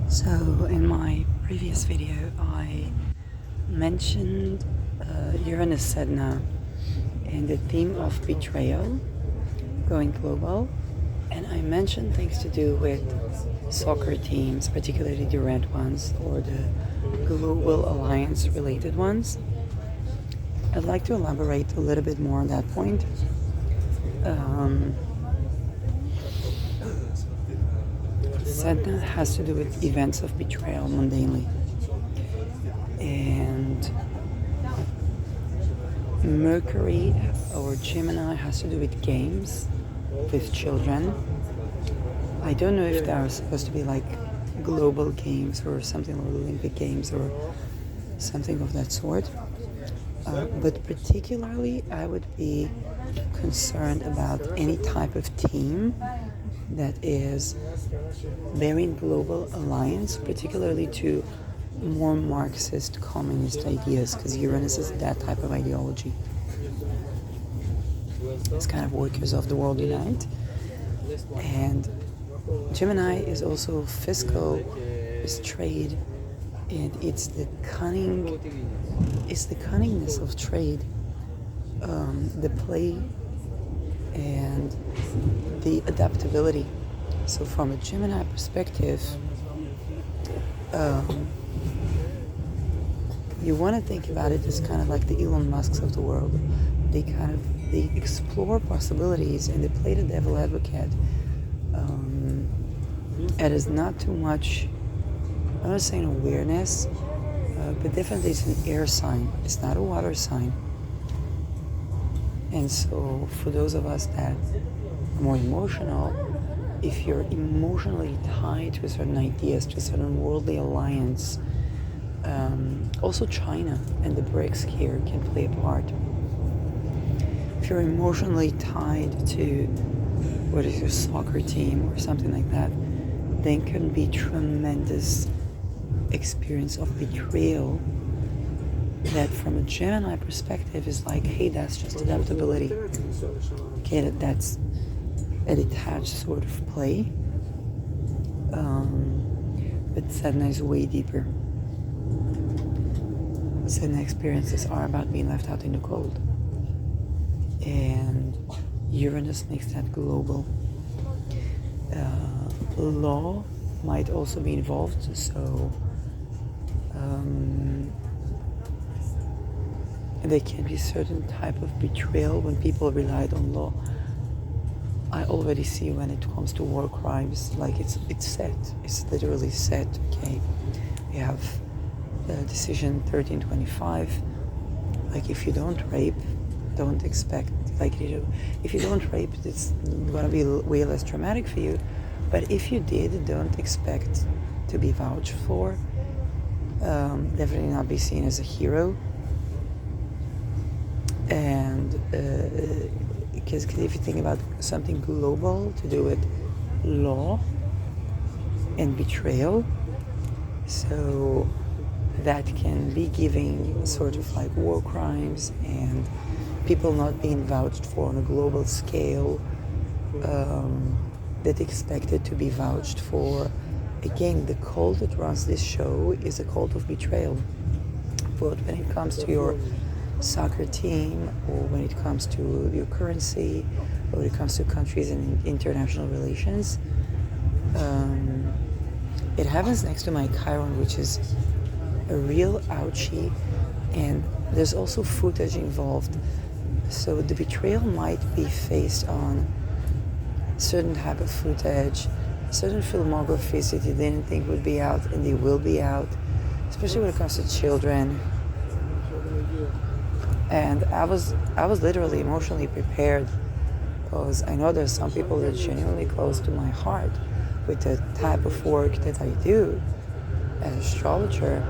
So in my previous video I mentioned Uranus sedna and the theme of betrayal going global, and I mentioned things to do with soccer teams, particularly the red ones or the global alliance related ones. I'd like to elaborate a little bit more on that point. Sedna has to do with events of betrayal mundanely, and Mercury or Gemini has to do with games with children. I don't know if they are supposed to be like global games or something, or Olympic games or something of that sort. But particularly I would be concerned about any type of team that is bearing global alliance, particularly to more Marxist communist ideas, because Uranus is that type of ideology. It's kind of workers of the world unite. And Gemini is also fiscal, is trade, and it's the cunningness of trade, the play and the adaptability. So from a Gemini perspective, you want to think about it as kind of like the Elon Musks of the world. They explore possibilities and they play the devil advocate. It is not too much, I'm not saying awareness, but definitely it's an air sign. It's not a water sign. And so for those of us that are more emotional, if you're emotionally tied to certain ideas, to a certain worldly alliance, also China and the BRICS here can play a part. If you're emotionally tied to what is your soccer team or something like that, then can be tremendous experience of betrayal that from a Gemini perspective is like, hey, that's just adaptability. Okay, that's a detached sort of play. But Sedna is way deeper. Sedna experiences are about being left out in the cold. And Uranus makes that global. Law might also be involved, so there can be certain type of betrayal when people relied on law. I already see when it comes to war crimes, like it's set. It's literally set. Okay, we have decision 1325. Like if you don't rape, don't expect. Like if you don't rape, it's gonna be way less traumatic for you. But if you did, don't expect to be vouched for. Definitely not be seen as a hero. And because if you think about something global to do with law and betrayal, so that can be giving sort of like war crimes and people not being vouched for on a global scale, that expected to be vouched for. Again, the cult that runs this show is a cult of betrayal. But when it comes to your soccer team, or when it comes to your currency, or when it comes to countries and international relations, it happens next to my Chiron, which is a real ouchie, and there's also footage involved. So the betrayal might be based on certain type of footage, certain filmographies that you didn't think would be out, and they will be out, especially when it comes to children. And I was literally emotionally prepared, because I know there's some people that are genuinely close to my heart with the type of work that I do as an astrologer,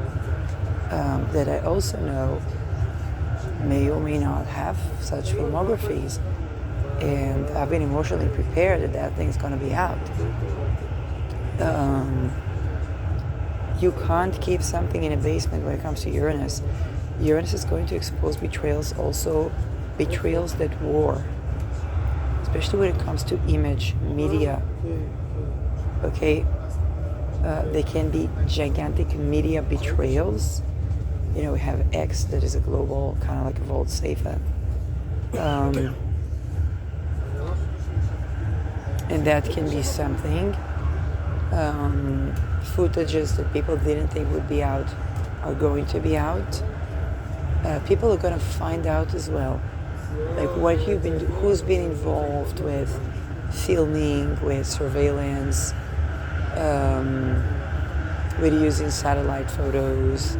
that I also know may or may not have such filmographies, and I've been emotionally prepared that thing's going to be out. You can't keep something in a basement when it comes to Uranus. Uranus is going to expose betrayals, also betrayals that war, especially when it comes to image, media. Okay, They can be gigantic media betrayals. We have X, that is a global kind of like a vault safer. And that can be something. Footages that people didn't think would be out are going to be out. People are going to find out as well, like who's been involved with filming, with surveillance, with using satellite photos,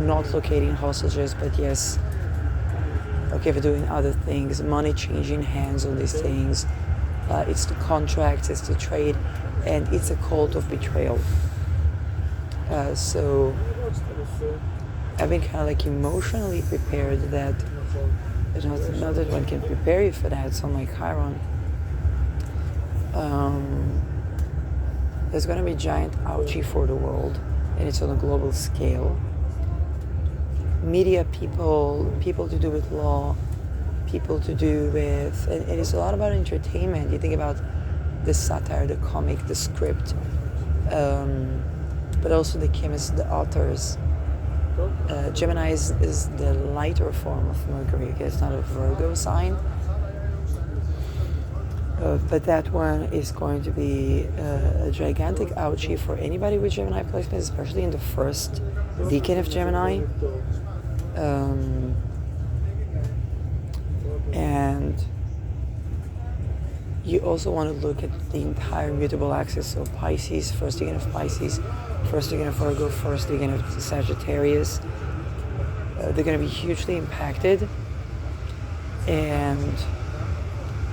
not locating hostages, but yes, okay, for doing other things, money changing hands on these things. It's the contracts, it's the trade, and it's a cult of betrayal. So I've been kind of like emotionally prepared that, not that one can prepare you for that, it's on my Chiron. There's going to be a giant ouchie for the world, and it's on a global scale. Media people to do with law, people to do with, and it's a lot about entertainment. You think about the satire, the comic, the script, but also the chemists, the authors. Gemini is the lighter form of Mercury. Okay? It's not a Virgo sign. But that one is going to be a gigantic ouchie for anybody with Gemini placement, especially in the first decan of Gemini. And you also want to look at the entire mutable axis. So Pisces, first decan of Pisces, first decan of Virgo, first decan of Sagittarius. They're going to be hugely impacted. And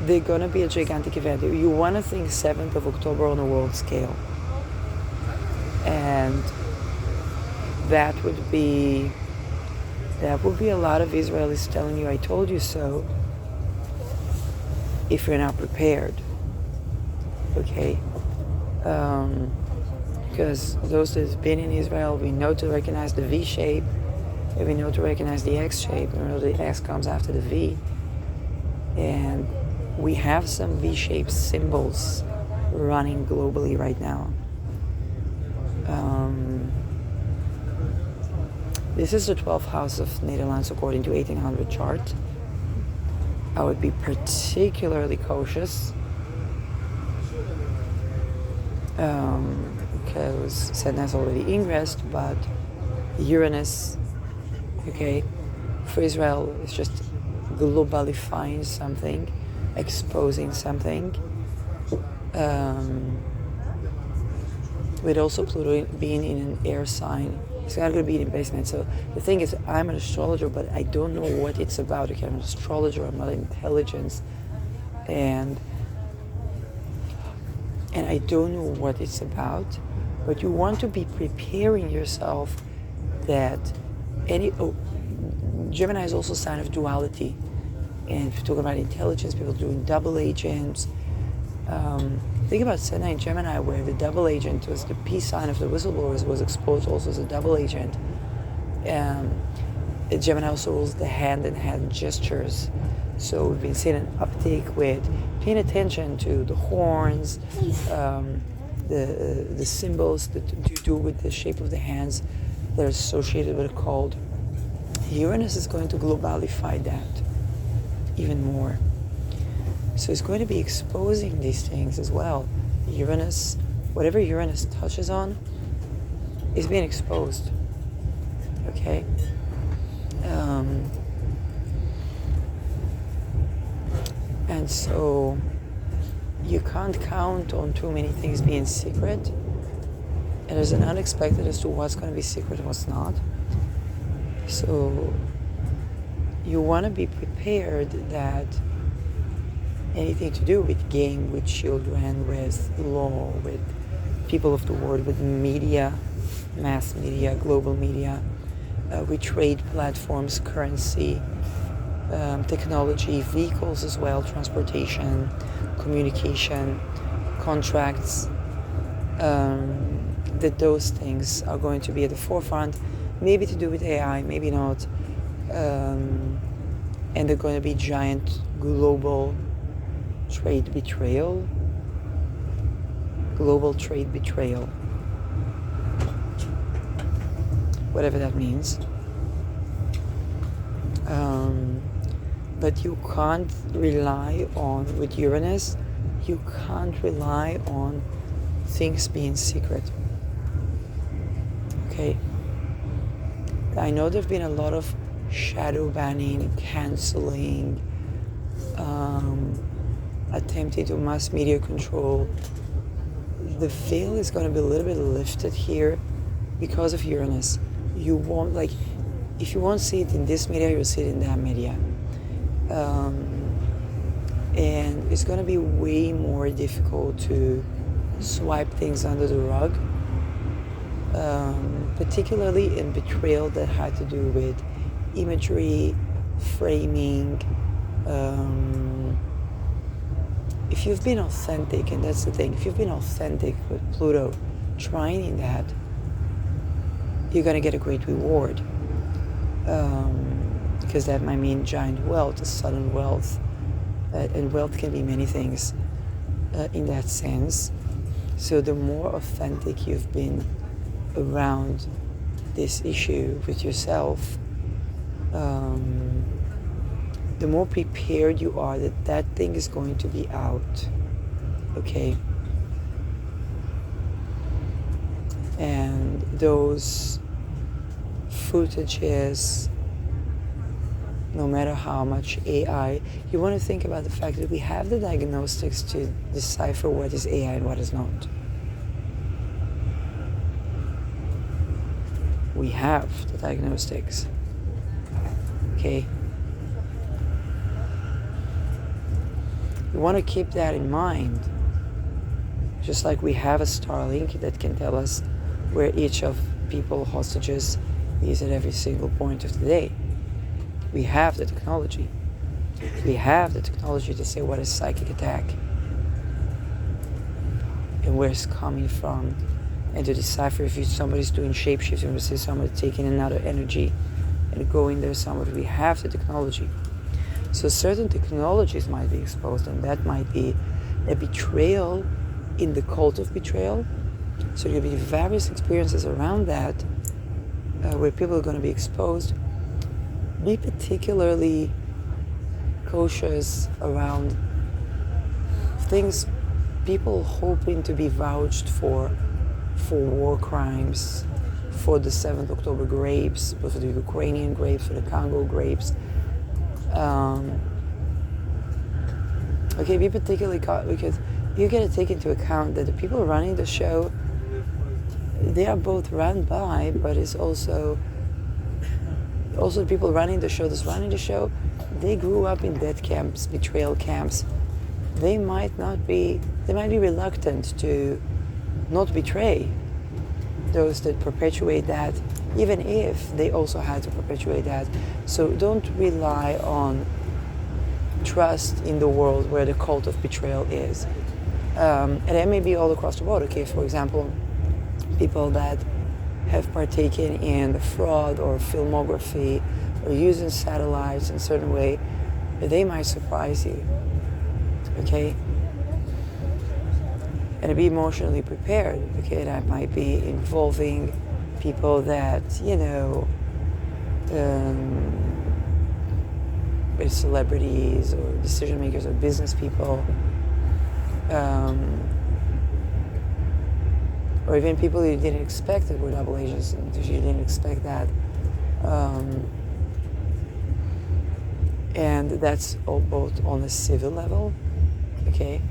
they're going to be a gigantic event. You want to think 7th of October on a world scale. And that would be a lot of Israelis telling you, I told you so, if you're not prepared. Okay? Because those that have been in Israel, we know to recognize the V shape, and we know to recognize the X shape, and we know the X comes after the V. And we have some V-shaped symbols running globally right now. This is the 12th house of Netherlands according to 1800 chart. I would be particularly cautious because sedna is already ingressed, but Uranus, okay, for Israel, is just globalifying something, exposing something. With also Pluto being in an air sign, it's not going to be in basement. So the thing is, I'm an astrologer, but I don't know what it's about. Okay, I'm an astrologer, I'm not intelligence, and I don't know what it's about. But you want to be preparing yourself that Gemini is also a sign of duality. And if you're talking about intelligence, people doing double agents. Think about Sedna in Gemini, where the double agent was the peace sign of the whistleblowers, was exposed also as a double agent. Gemini also rules the hand-in-hand gestures. So we've been seeing an uptick with paying attention to the horns, the symbols that you do with the shape of the hands that are associated with a cult. Uranus is going to globalify that even more. So it's going to be exposing these things as well. Uranus, whatever Uranus touches on, is being exposed. Okay? And so you can't count on too many things being secret. And there's an unexpected as to what's going to be secret and what's not. So you want to be prepared that anything to do with game, with children, with law, with people of the world, with media, mass media, global media, with trade platforms, currency, technology, vehicles as well, transportation, communication, contracts, that those things are going to be at the forefront, maybe to do with AI, maybe not, and they're going to be giant global trade betrayal. global trade betrayal, whatever that means. But you can't rely on, with Uranus, you can't rely on things being secret. Okay? I know there have been a lot of shadow banning, canceling, attempting to mass media control. The veil is going to be a little bit lifted here because of Uranus. You won't, like, if you won't see it in this media, you'll see it in that media. And it's going to be way more difficult to swipe things under the rug, particularly in betrayal that had to do with imagery, framing. If you've been authentic, and that's the thing, if you've been authentic with Pluto trining that, you're going to get a great reward. Because that might mean giant wealth, a sudden wealth. And wealth can be many things in that sense. So the more authentic you've been around this issue with yourself, the more prepared you are that that thing is going to be out. Okay? And those footages, no matter how much AI, you want to think about the fact that we have the diagnostics to decipher what is AI and what is not. We have the diagnostics. Okay? You want to keep that in mind. Just like we have a Starlink that can tell us where each of people hostages is at every single point of the day. We have the technology. We have the technology to say what is psychic attack and where it's coming from, and to decipher if somebody's doing shapeshifting, we see somebody taking another energy and going there somewhere. We have the technology. So certain technologies might be exposed, and that might be a betrayal in the cult of betrayal. So there will be various experiences around that where people are going to be exposed. Be particularly cautious around things, people hoping to be vouched for war crimes, for the 7th October grapes, for the Ukrainian grapes, for the Congo grapes. Okay, be particularly cautious, because you got to take into account that the people running the show, they are both run by, but it's also the people running the show, they grew up in death camps, betrayal camps. They might be reluctant to not betray those that perpetuate that, even if they also had to perpetuate that. So don't rely on trust in the world where the cult of betrayal is. And that may be all across the board. Okay, for example, people that have partaken in the fraud or filmography or using satellites in a certain way, they might surprise you. Okay? And to be emotionally prepared. Okay, that might be involving people that, with celebrities or decision makers or business people, or even people you didn't expect that were double agents, and you didn't expect that. And that's all both on a civil level, okay,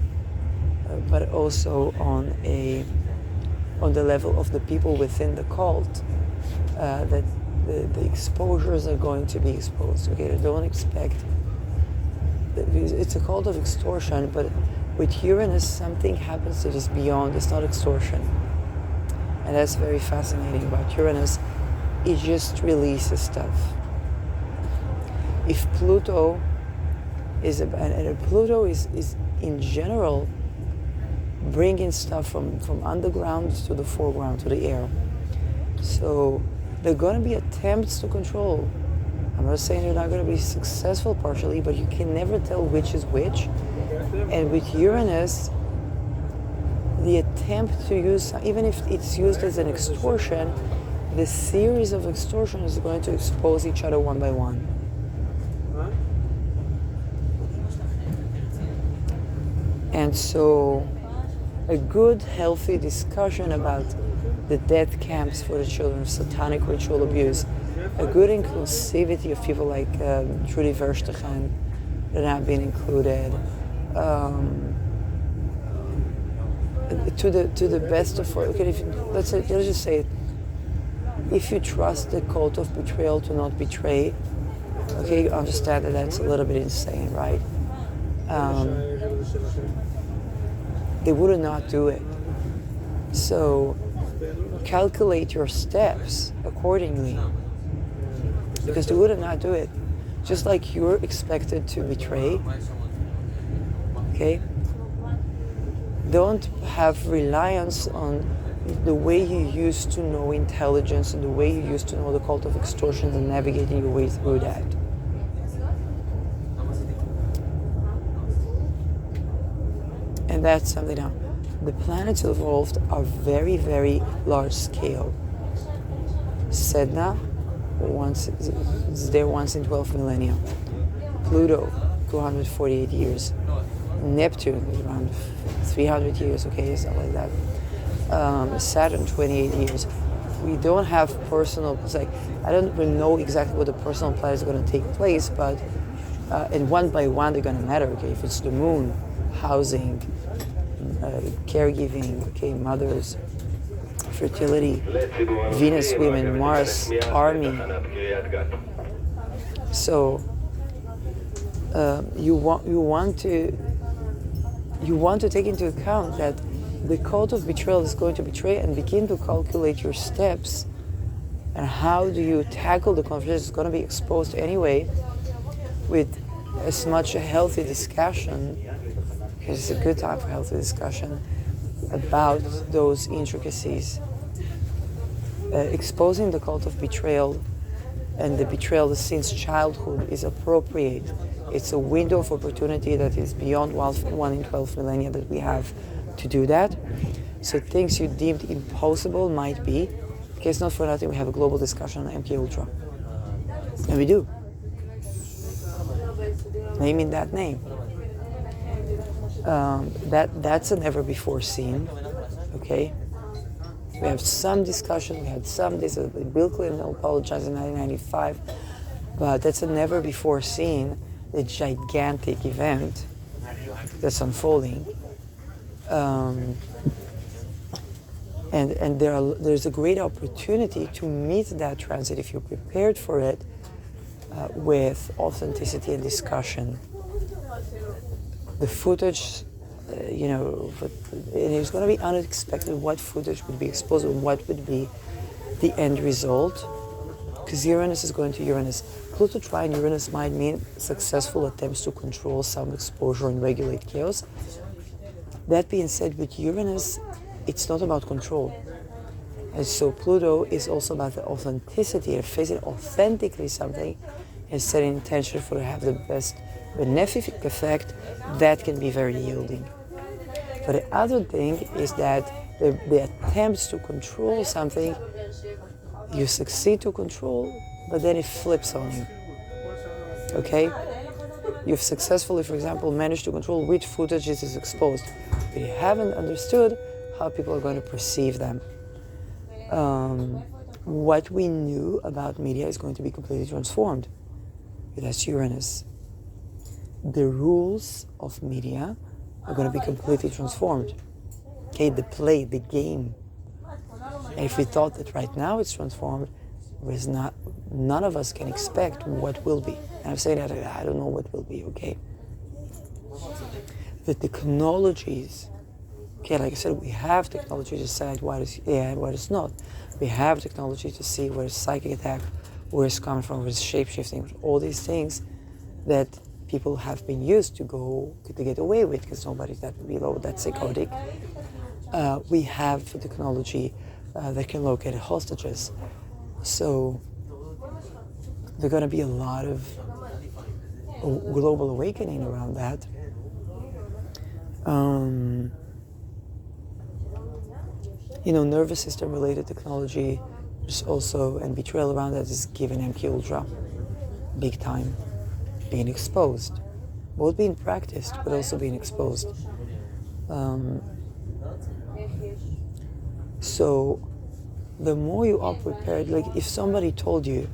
but also on the level of the people within the cult, that the exposures are going to be exposed. Okay, don't expect. It's a cult of extortion, but with Uranus, something happens that is beyond. It's not extortion. And that's very fascinating about Uranus. It just releases stuff. If Pluto is in general bringing stuff from underground to the foreground, to the air. So there are going to be attempts to control. I'm not saying they're not going to be successful partially, but you can never tell which is which. And with Uranus, the attempt attempt to use, even if it's used as an extortion, the series of extortion is going to expose each other one by one. And so a good, healthy discussion about the death camps for the children, satanic ritual abuse, a good inclusivity of people like Trudy Verstegen that have been included, to the best of, okay, let's just say it, if you trust the cult of betrayal to not betray, okay, you understand that that's a little bit insane, right? They would not do it. So calculate your steps accordingly, because they would not do it. Just like you're expected to betray, okay? Don't have reliance on the way you used to know intelligence and the way you used to know the cult of extortion and navigating your way through that. And that's something now. The planets involved are very, very large scale. Sedna, it's there once in 12 millennia. Pluto, 248 years. Neptune, around 300 years, okay, something like that. Saturn, 28 years. We don't have personal, it's like, I don't really know exactly what the personal planet is going to take place, but, and one by one they're going to matter, okay, if it's the moon, housing, caregiving, okay, mothers, fertility, Venus women, Mars, army. So you want to take into account that the cult of betrayal is going to betray, and begin to calculate your steps and how do you tackle the conflict. It's going to be exposed anyway with as much a healthy discussion, because it's a good time for healthy discussion about those intricacies. Exposing the cult of betrayal and the betrayal since childhood is appropriate. It's a window of opportunity that is beyond 1 in 12 millennia that we have to do that. So things you deemed impossible might be. Okay, it's not for nothing we have a global discussion on MK Ultra. And we do. Naming that name. That's a never before seen. Okay? We have some discussion, we had some, Bill Clinton apologized in 1995, but that's a never before seen, a gigantic event that's unfolding. And there's a great opportunity to meet that transit if you're prepared for it with authenticity and discussion. The footage, and it's going to be unexpected what footage would be exposed and what would be the end result, because Uranus is going to Uranus. Pluto trine Uranus might mean successful attempts to control some exposure and regulate chaos. That being said, with Uranus, it's not about control. And so Pluto is also about the authenticity and facing authentically something and setting intention for it to have the best benefic effect. That can be very yielding. But the other thing is that the attempts to control something, you succeed to control, but then it flips on you. Okay? You've successfully, for example, managed to control which footage is exposed, but you haven't understood how people are going to perceive them. What we knew about media is going to be completely transformed. That's Uranus. The rules of media are going to be completely transformed. Okay, the play, the game. And if we thought that right now it's transformed, none of us can expect what will be. And I'm saying that I don't know what will be, okay? The technologies, okay, like I said, we have technology to decide what is and what is not. We have technology to see where is psychic attack, where it's coming from, where it's shape-shifting, all these things that people have been used to get away with, because nobody's that below that psychotic. We have technology that can locate hostages. So there's going to be a lot of global awakening around that. Nervous system related technology. There's also, and betrayal around that is given MK Ultra, big time, being exposed, both being practiced but also being exposed. So the more you are prepared, like if somebody told you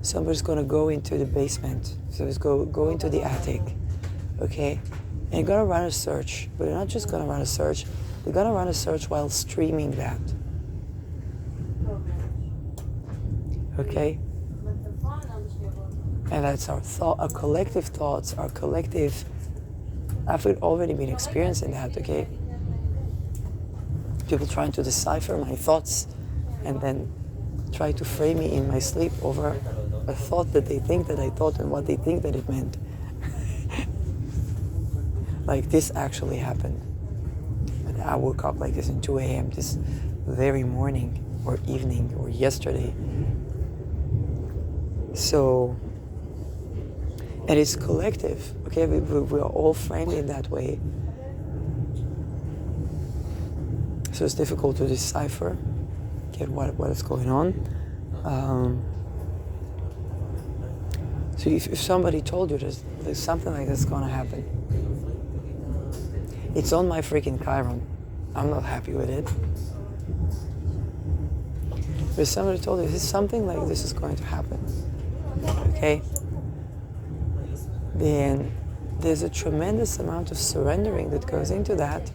somebody's gonna go into the basement, so it's go into the attic, okay, and you're gonna run a search, but you're not just gonna run a search, you're gonna run a search while streaming that. Okay? And that's our thought, our collective thoughts, our collective, I've already been experiencing that, okay? People trying to decipher my thoughts and then try to frame me in my sleep over a thought that they think that I thought and what they think that it meant. Like this actually happened. And I woke up like this in 2 a.m. this very morning or evening or yesterday. So, and it's collective, okay? We are all framed in that way. So it's difficult to decipher, get what is going on. So if somebody told you there's something like this going to happen, it's on my freaking Chiron. I'm not happy with it. But if somebody told you something like this is going to happen, okay, then there's a tremendous amount of surrendering that goes into that.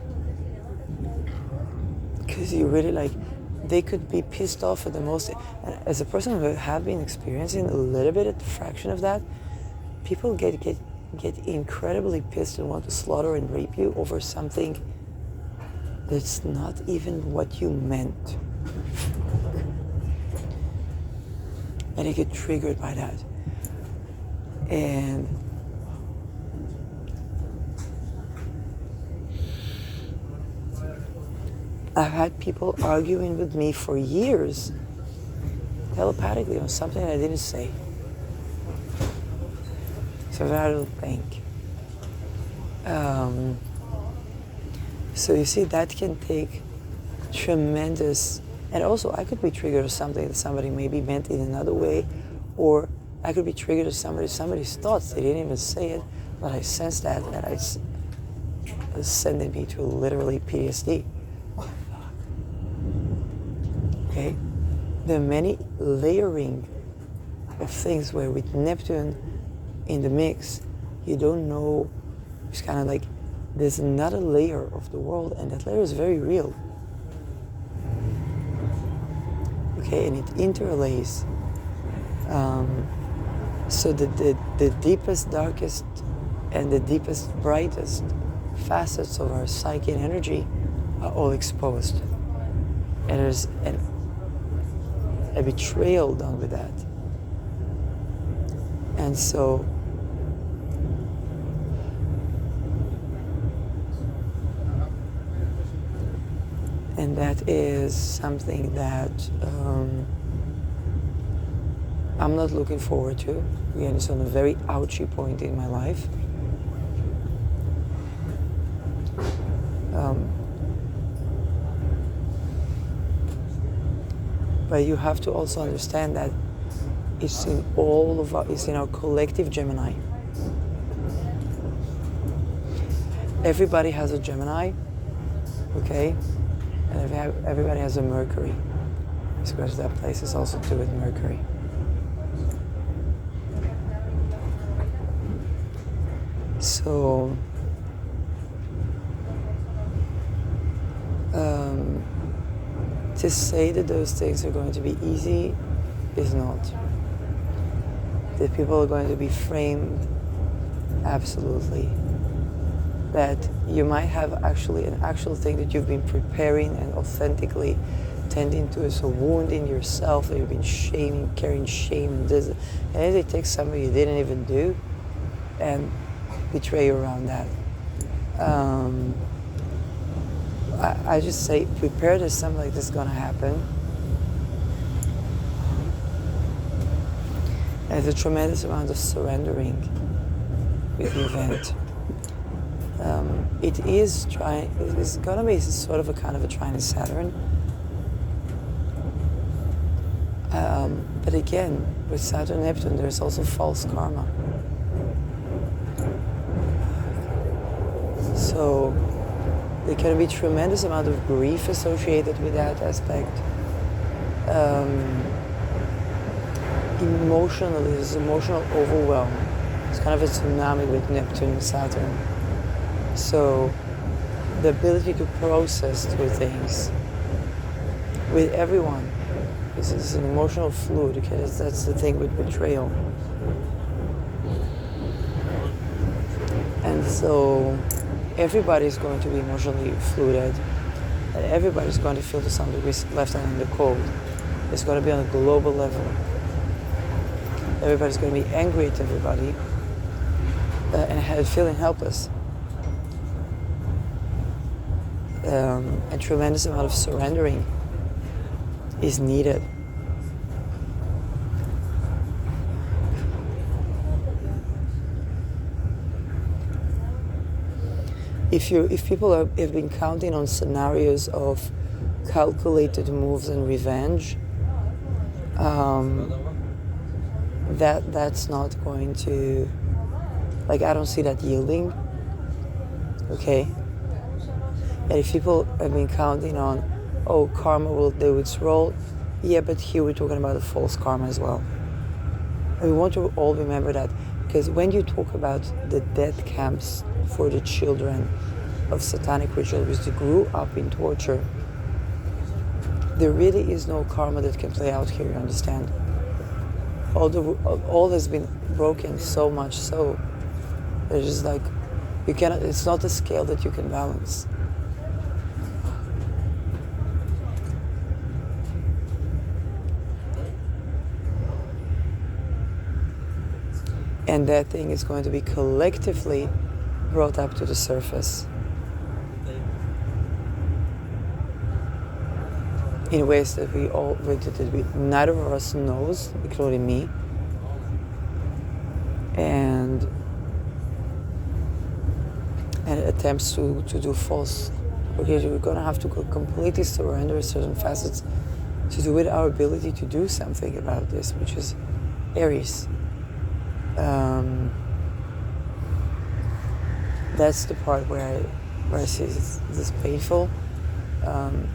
Because you really they could be pissed off at the most. And as a person who have been experiencing a little bit, a fraction of that, people get incredibly pissed and want to slaughter and rape you over something that's not even what you meant. And they get triggered by that. And I've had people arguing with me for years, telepathically, on something I didn't say. So I don't think. So you see, that can take tremendous, and also I could be triggered to something that somebody maybe meant in another way, or I could be triggered to somebody's thoughts. They didn't even say it, but I sensed that, and it's sending me to literally PTSD. Okay, there are many layering of things where with Neptune in the mix, you don't know, it's kind of like there's another layer of the world, and that layer is very real. Okay, and it interlays. So the deepest, darkest, and the deepest, brightest facets of our psyche and energy are all exposed. And there's a betrayal done with that. And so and that is something that I'm not looking forward to. Again, it's on a very ouchy point in my life. But you have to also understand that it's in it's in our collective Gemini. Everybody has a Gemini, okay? And everybody has a Mercury. Because that place is also to do with Mercury. So, to say that those things are going to be easy is not. That people are going to be framed, absolutely. That you might have actually an actual thing that you've been preparing and authentically tending to as a wound in yourself, that you've been carrying shame and this. And they take something you didn't even do and betray you around that. I just say, prepare that something like this is going to happen. And there's a tremendous amount of surrendering with the event. It's going to be sort of a kind of a trine of Saturn, But again, with Saturn Neptune, there's also false karma. So there can be tremendous amount of grief associated with that aspect. Emotionally, there's emotional overwhelm. It's kind of a tsunami with Neptune and Saturn. So the ability to process through things with everyone. This is an emotional fluid, because that's the thing with betrayal. And so everybody's going to be emotionally fluid, and everybody's going to feel to some degree left out in the cold. It's going to be on a global level. Everybody's going to be angry at everybody and feeling helpless. A tremendous amount of surrendering is needed. If people have been counting on scenarios of calculated moves and revenge, that's not going to, like, I don't see that yielding. Okay. And if people have been counting on, oh, karma will do its role, yeah, but here we're talking about a false karma as well. And we want to all remember that, because when you talk about the death camps for the children of satanic ritual, which they grew up in torture, there really is no karma that can play out here, you understand? All has been broken so much so, it's just like, you cannot, it's not a scale that you can balance. And that thing is going to be collectively brought up to the surface in ways that neither of us knows, including me, and attempts to do false. Okay, we're going to have to completely surrender certain facets to do with our ability to do something about this, which is Aries. That's the part where I see this painful. I'm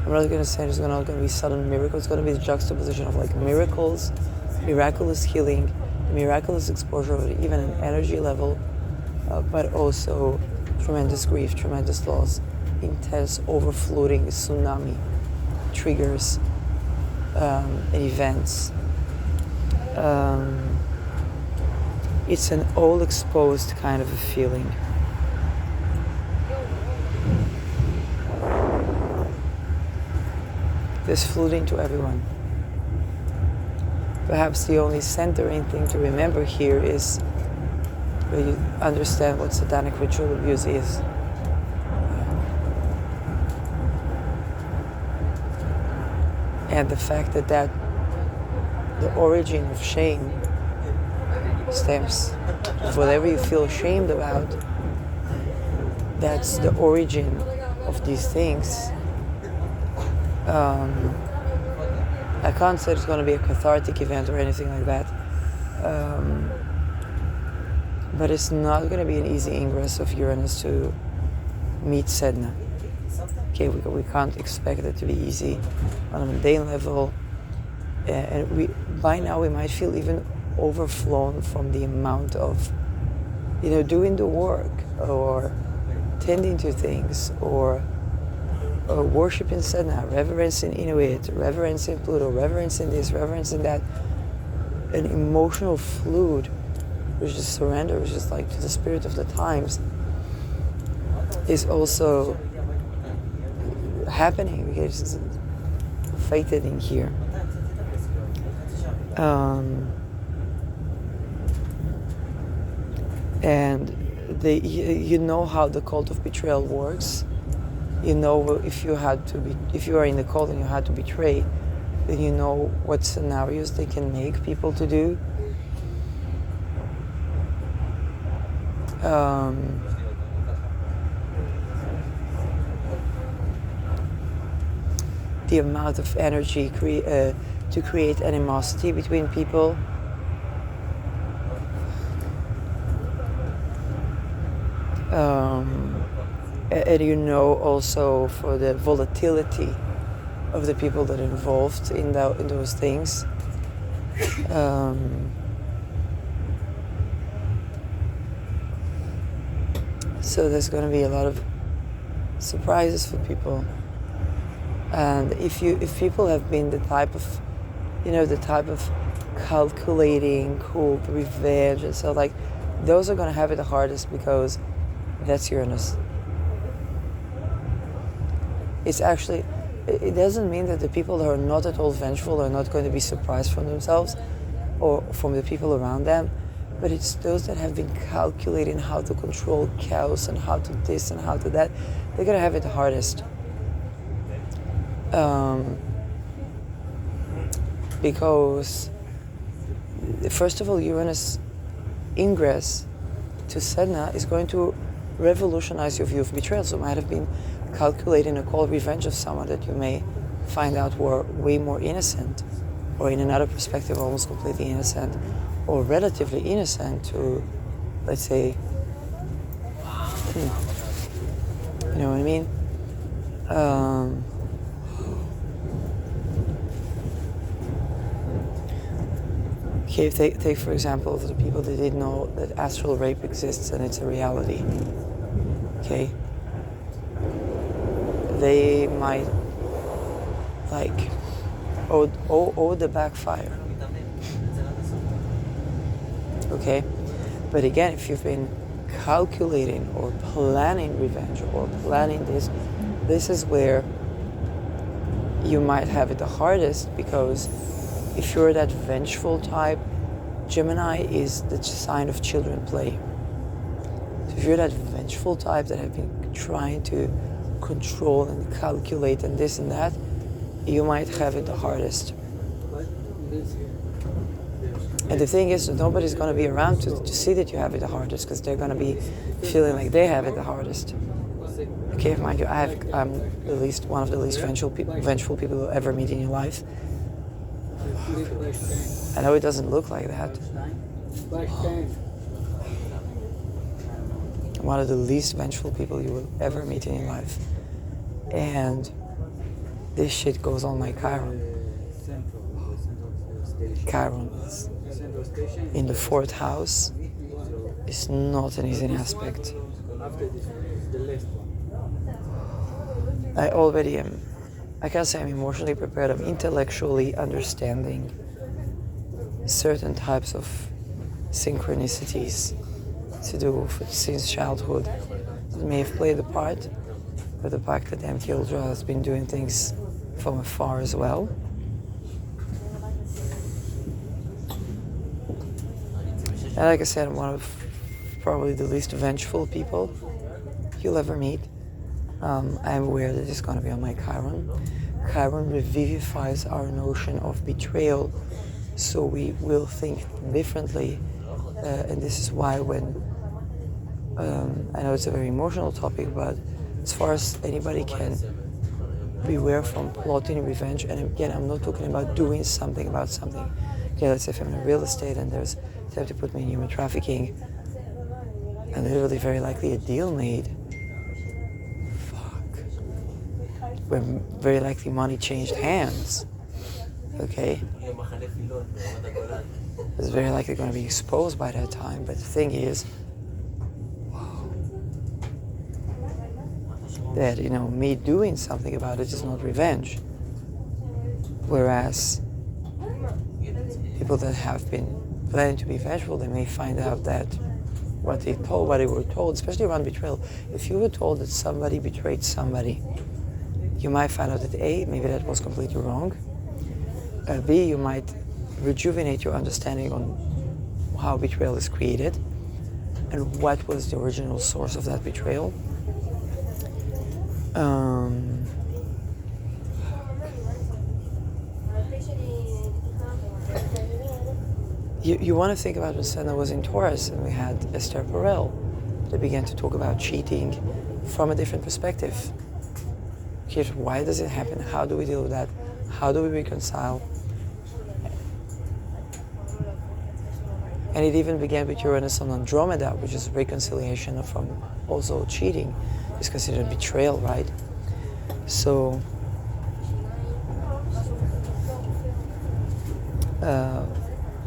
not going to say there's not going to be sudden miracles. It's going to be the juxtaposition of like miracles, miraculous healing, miraculous exposure of even an energy level, but also tremendous grief, tremendous loss, intense overfloating tsunami triggers and events. It's an all-exposed kind of a feeling. This flooding to everyone. Perhaps the only centering thing to remember here is when you understand what satanic ritual abuse is. And the fact that the origin of shame stems of whatever you feel ashamed about, that's the origin of these things. I can't say it's going to be a cathartic event or anything like that, but it's not going to be an easy ingress of Uranus to meet Sedna. Okay, we can't expect it to be easy on a mundane level, and by now we might feel even overflown from the amount of, doing the work or tending to things or worshiping Sedna, reverencing Inuit, reverencing Pluto, reverencing this, reverencing that. An emotional fluid, which is surrender, which is like to the spirit of the times, is also happening because it's fated in here. And you know how the cult of betrayal works. You know, if you are in the cult and you had to betray, then you know what scenarios they can make people to do. The amount of energy to create animosity between people. And you know also for the volatility of the people that are involved in those things. So there's going to be a lot of surprises for people. And if people have been the type of calculating, cool, revenge, and so like, those are going to have it the hardest because that's Uranus. It's actually, it doesn't mean that the people that are not at all vengeful are not going to be surprised from themselves or from the people around them, but it's those that have been calculating how to control chaos and how to this and how to that. They're going to have it the hardest. Because, first of all, Uranus ingress to sedna is going to revolutionize your view of betrayal. So it might have been calculating a cold revenge of someone that you may find out were way more innocent, or in another perspective almost completely innocent, or relatively innocent to, let's say, you know what I mean? Okay, take for example the people that didn't know that astral rape exists and it's a reality. Okay, they might like owe the backfire. Okay, but again, if you've been calculating or planning revenge or planning this is where you might have it the hardest, because if you're that vengeful type, Gemini is the sign of children play. So if you're that vengeful type that have been trying to control and calculate and this and that, you might have it the hardest. And the thing is, nobody's going to be around to see that you have it the hardest, because they're going to be feeling like they have it the hardest. Okay, mind you, I'm one of the least vengeful people you'll ever meet in your life. I know it doesn't look like that. I'm one of the least vengeful people you will ever meet in your life. And this shit goes on my Chiron. Chiron is in the 4th house. It's not an easy aspect. I already am. I can't say I'm emotionally prepared. I'm intellectually understanding certain types of synchronicities to do since childhood that may have played a part, but the fact that Empty Ultra has been doing things from afar as well. And like I said, I'm one of probably the least vengeful people you'll ever meet. I'm aware that it's going to be on my Chiron. Chiron revivifies our notion of betrayal, so we will think differently. And this is why when, I know it's a very emotional topic, but as far as anybody can, beware from plotting revenge. And again, I'm not talking about doing something about something. Okay, let's say if I'm in real estate and there's attempt to put me in human trafficking, and literally very likely a deal made, where very likely money changed hands, okay? It's very likely going to be exposed by that time. But the thing is, that, me doing something about it is not revenge. Whereas people that have been planning to be vengeful, they may find out that what they were told, especially around betrayal, if you were told that somebody betrayed somebody, you might find out that A, maybe that was completely wrong. B, you might rejuvenate your understanding on how betrayal is created and what was the original source of that betrayal. You want to think about when Senna was in Taurus and we had Esther Perel that began to talk about cheating from a different perspective. Here's why does it happen? How do we deal with that? How do we reconcile? And it even began with Uranus on Andromeda, which is reconciliation from also cheating. It's considered betrayal, right? So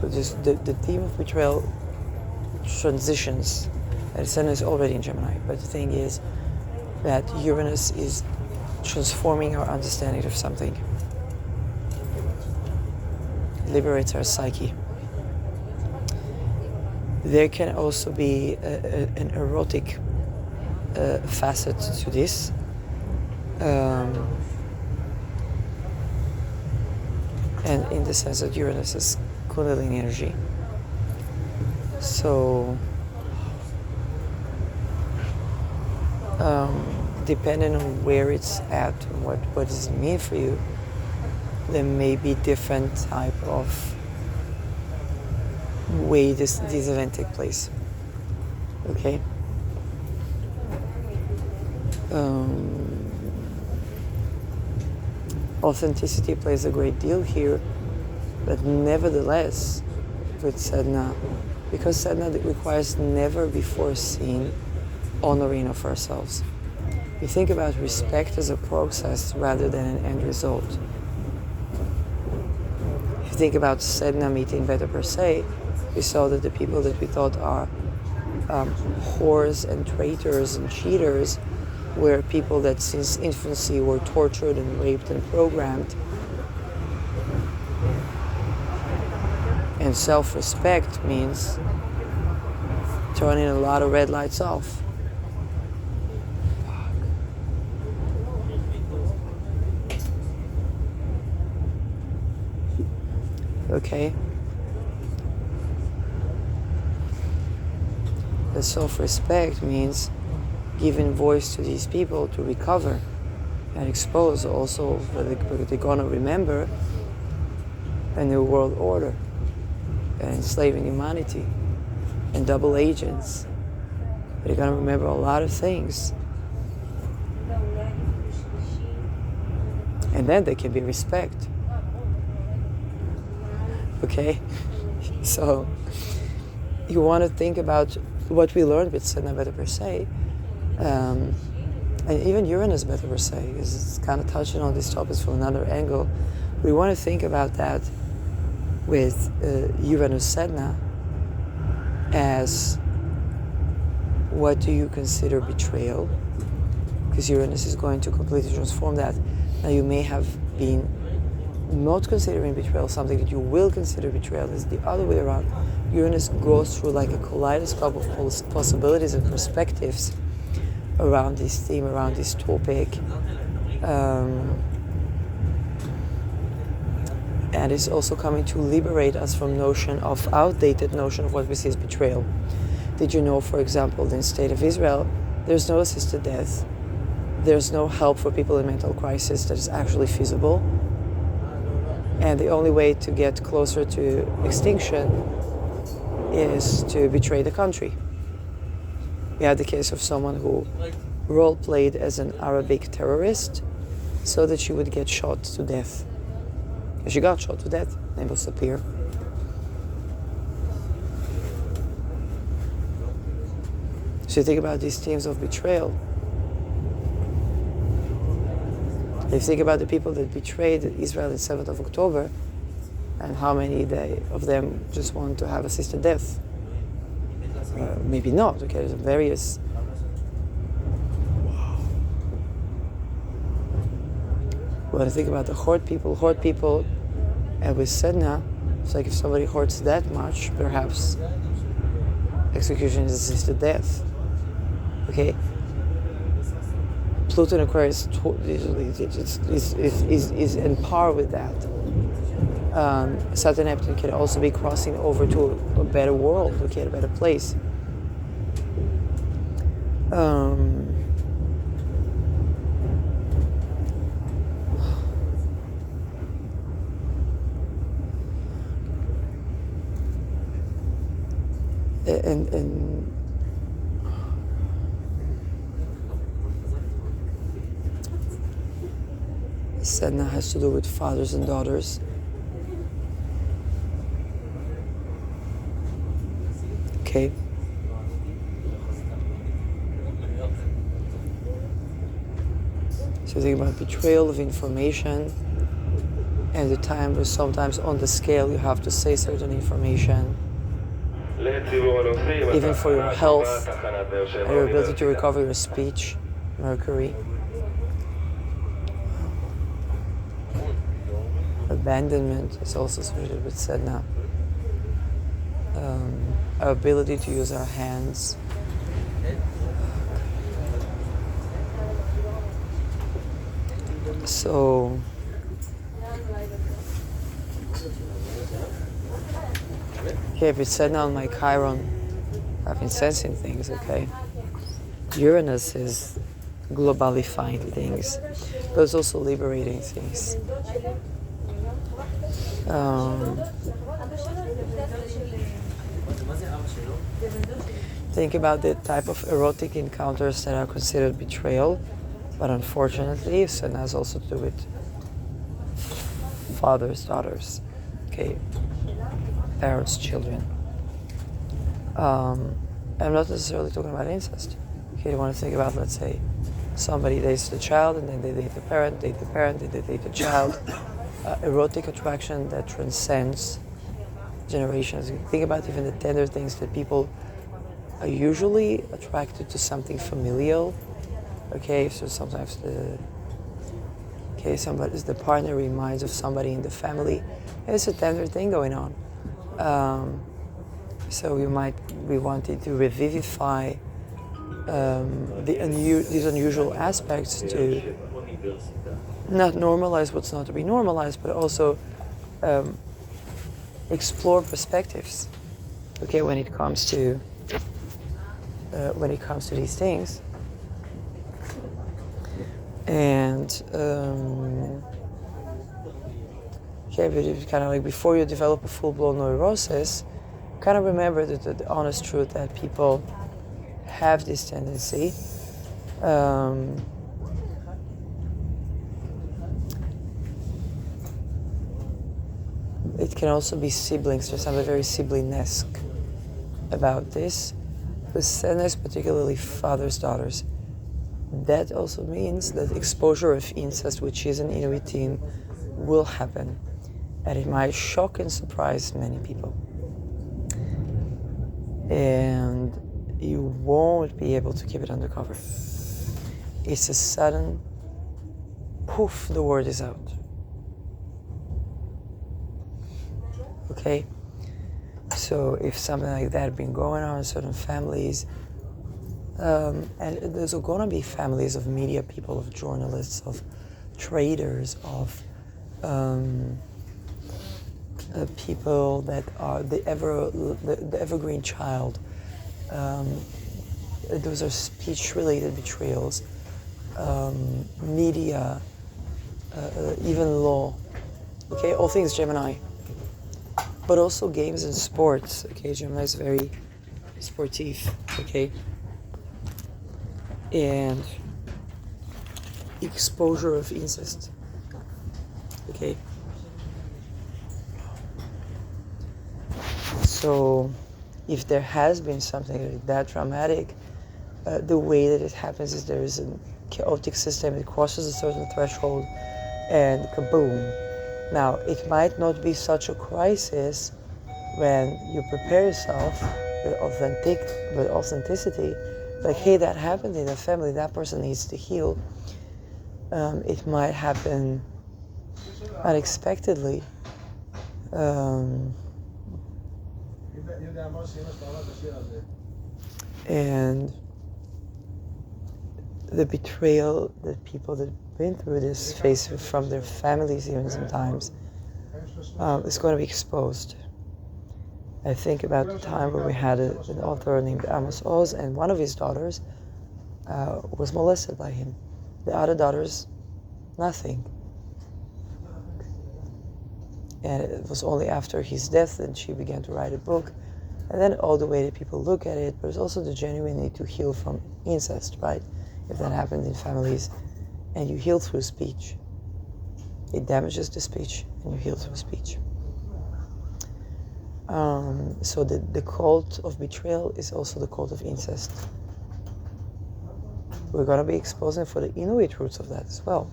just the theme of betrayal transitions. And Sedna is already in Gemini, but the thing is that Uranus is transforming our understanding of something. It liberates our psyche. There can also be an erotic facet to this. And in the sense that Uranus is Kundalini energy. So, depending on where it's at and what does it mean for you, there may be different type of way this event take place. Okay. Authenticity plays a great deal here, but nevertheless, with Sedna, because Sedna requires never before seen honoring of ourselves. We think about respect as a process rather than an end result. If you think about Sedna meeting Beta per se, we saw that the people that we thought are whores and traitors and cheaters were people that since infancy were tortured and raped and programmed. And self-respect means turning a lot of red lights off. Okay? The self-respect means giving voice to these people to recover and expose also what they're gonna remember a new world order and enslaving humanity and double agents. They're gonna remember a lot of things. And then there can be respect. Okay? So you want to think about what we learned with Sedna Beta per se, and even Uranus Beta per se, because it's kind of touching on these topics from another angle. We want to think about that with Uranus Sedna as what do you consider betrayal? Because Uranus is going to completely transform that. Now you may have been not considering betrayal something that you will consider betrayal. Is the other way around. Uranus goes through like a kaleidoscope of possibilities and perspectives around this theme, around this topic. And it's also coming to liberate us from outdated notion of what we see as betrayal. Did you know, for example, in the state of Israel, there's no assisted death. There's no help for people in mental crisis that is actually feasible. And the only way to get closer to extinction is to betray the country. We had the case of someone who role-played as an Arabic terrorist so that she would get shot to death. And she got shot to death, name will appear. So you think about these themes of betrayal. If you think about the people that betrayed Israel on 7th of October, and how many of them just want to have assisted death. Maybe not, okay, there's various. When I think about the hurt people, and with Sedna, it's like if somebody hurts that much, perhaps execution is assisted death. Okay? Pluto in Aquarius is in par with that. Saturn Neptune can also be crossing over to a better world, okay, a better place. And Sedna has to do with fathers and daughters. Okay. So think about betrayal of information, and the time where sometimes on the scale you have to say certain information, even for your health and your ability to recover your speech, Mercury. Abandonment is also associated with sedna. Our ability to use our hands. So okay, if it's sedna on my Chiron, I've been sensing things, okay? Uranus is globalifying things, but it's also liberating things. Think about the type of erotic encounters that are considered betrayal, but unfortunately, Sedna has also to do with fathers, daughters, okay, parents, children. I'm not necessarily talking about incest. Okay, you want to think about, let's say, somebody dates the child, and then they date the parent, they date the child. Erotic attraction that transcends generations. Think about even the tender things that people are usually attracted to something familial. Okay, so sometimes the partner reminds of somebody in the family. It's a tender thing going on. So you might be wanting to revivify these unusual aspects to not normalize what's not to be normalized, but also explore perspectives. Okay, when it comes to these things, and but it's kind of like before you develop a full-blown neurosis, kind of remember the honest truth that people have this tendency. It can also be siblings. There's something very sibling-esque about this. With sadness, particularly fathers, daughters. That also means that exposure of incest, which is an Inuit theme, will happen. And it might shock and surprise many people. And you won't be able to keep it undercover. It's a sudden poof, the word is out. Okay? So if something like that had been going on in certain families, and there's going to be families of media people, of journalists, of traders, of people that are the evergreen child. Those are speech-related betrayals, media, even law. Okay, all things Gemini. But also games and sports. Okay, Gemini is very sportive. Okay, and exposure of incest. Okay. So, if there has been something like that traumatic, the way that it happens is there is a chaotic system. It crosses a certain threshold, and kaboom. Now, it might not be such a crisis when you prepare yourself with authenticity, like, hey, that happened in the family, that person needs to heal. It might happen unexpectedly. And the betrayal that people that have been through this face from their families even sometimes is going to be exposed. I think about the time when we had an author named Amos Oz, and one of his daughters was molested by him. The other daughters, nothing. And it was only after his death that she began to write a book. And then all the way that people look at it, but it's also the genuine need to heal from incest, right? If that happened in families, and you heal through speech. It damages the speech, and you heal through speech. So the cult of betrayal is also the cult of incest. We're going to be exposing for the Inuit roots of that as well.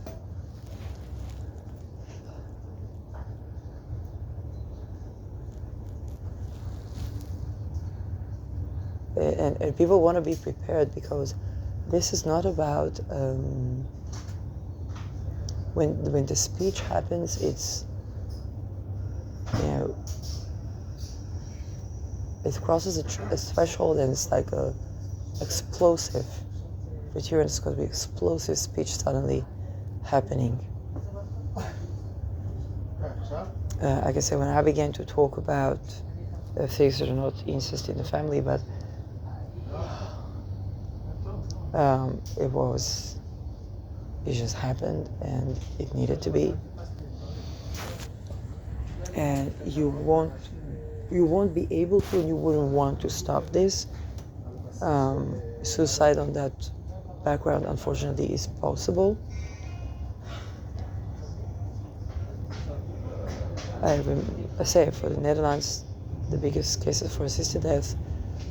And people want to be prepared, because this is not about when the speech happens, it's, it crosses a threshold, and it's like a explosive. For Uranus, it's going to be explosive speech suddenly happening. Like I said, when I began to talk about things that are not incest in the family, but it just happened, and it needed to be. And you won't be able to, and you wouldn't want to stop this. Suicide on that background, unfortunately, is possible. I say for the Netherlands, the biggest cases for assisted death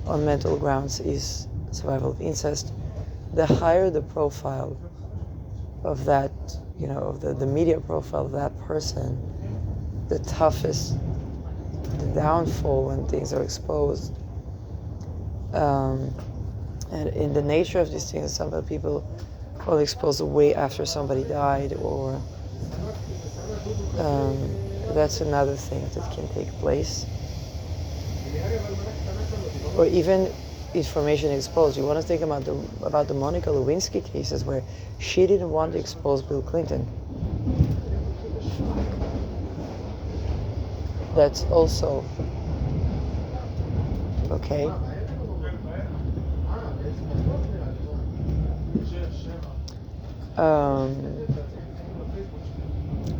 on mental grounds is survival of incest. The higher the profile of that, of the media profile of that person, the toughest the downfall when things are exposed. And in the nature of these things, some people will expose way after somebody died, or that's another thing that can take place. Or even information exposed. You want to think about the Monica Lewinsky cases, where she didn't want to expose Bill Clinton. That's also okay.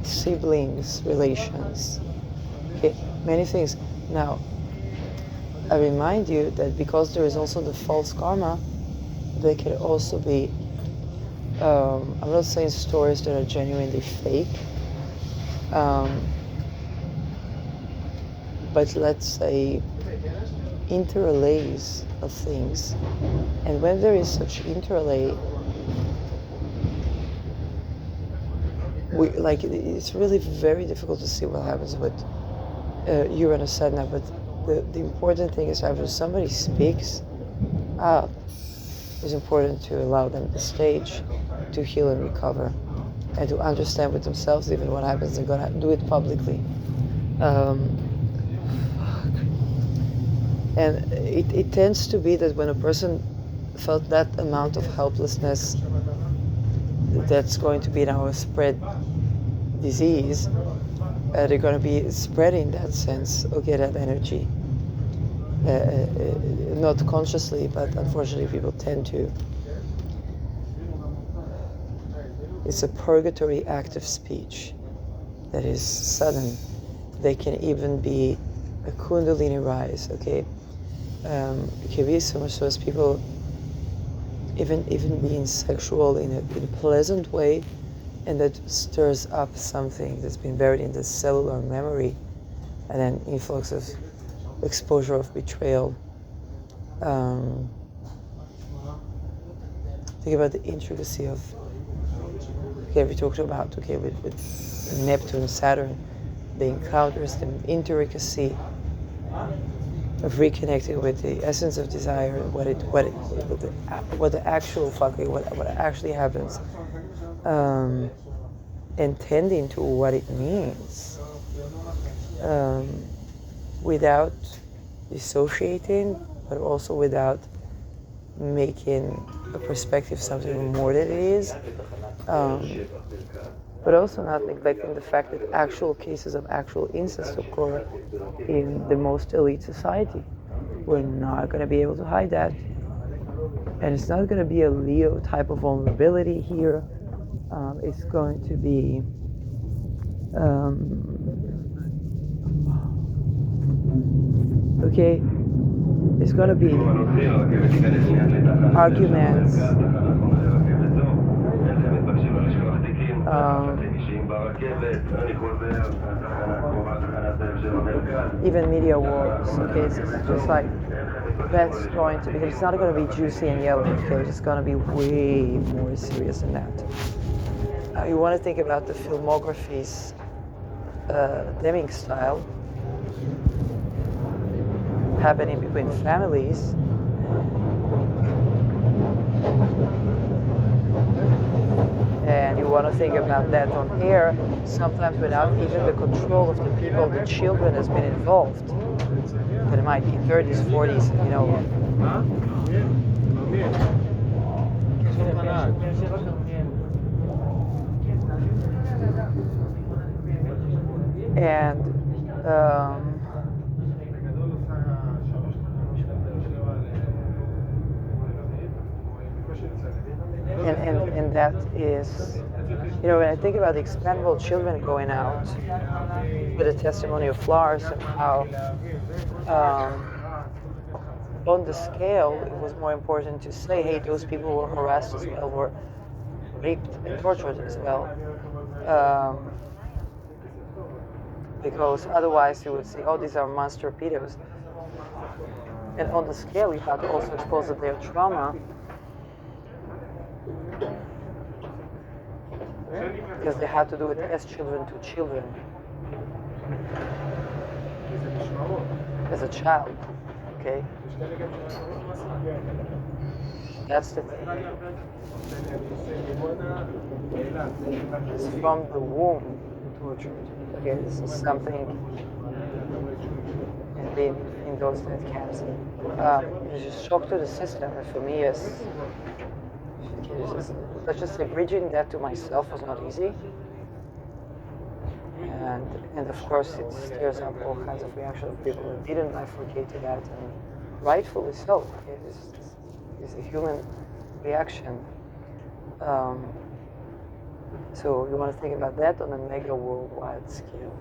Siblings, relations, okay, many things. Now, I remind you that because there is also the false karma, there can also be, I'm not saying stories that are genuinely fake, but let's say interlays of things. And when there is such interlay, it's really very difficult to see what happens with Uranus sedna, but the important thing is after somebody speaks up, it's important to allow them the stage to heal and recover, and to understand with themselves even what happens. They're gonna do it publicly. And it tends to be that when a person felt that amount of helplessness, that's going to be now a spread disease, they're going to be spreading that sense, okay, that energy. Not consciously, but unfortunately people tend to. It's a purgatory act of speech that is sudden. They can even be a kundalini rise, okay? It can be so much so as people even being sexual in a pleasant way, and that stirs up something that's been buried in the cellular memory, and then influx of exposure of betrayal. Think about the intricacy of, okay, we talked about, okay, with Neptune, Saturn, the encounters, the intricacy of reconnecting with the essence of desire, what the actual fucking, what actually happens, and tending to what it means, without dissociating, but also without making a perspective something more than it is, but also not neglecting the fact that actual cases of actual incest occur in the most elite society. We're not going to be able to hide that. And it's not going to be a Leo type of vulnerability here. It's going to be okay, it's going to be arguments, even media wars. Okay, it's just like that's going to be. It's not going to be juicy and yellow. Okay, it's going to be way more serious than that. You want to think about the filmography's Deming style happening between families. And you want to think about that on air, sometimes without even the control of the people, the children has been involved. But it might be 30s, 40s, you know. And and that is, you know, when I think about the expendable children going out with the testimony of flowers and how on the scale it was more important to say, hey, those people were harassed as well, were raped and tortured as well. Because otherwise you would say, oh, these are monster pedos. And on the scale, you have to also expose that their trauma, because they had to do it as children to children, as a child, okay? That's the thing. It's from the womb tortured. Okay, this is something in those death camps. It's a shock to the system, and for me, let's just say bridging that to myself was not easy. And of course it stirs up all kinds of reactions of people who didn't bifurcate to that, and rightfully so. It's a human reaction. So you want to think about that on a mega worldwide scale.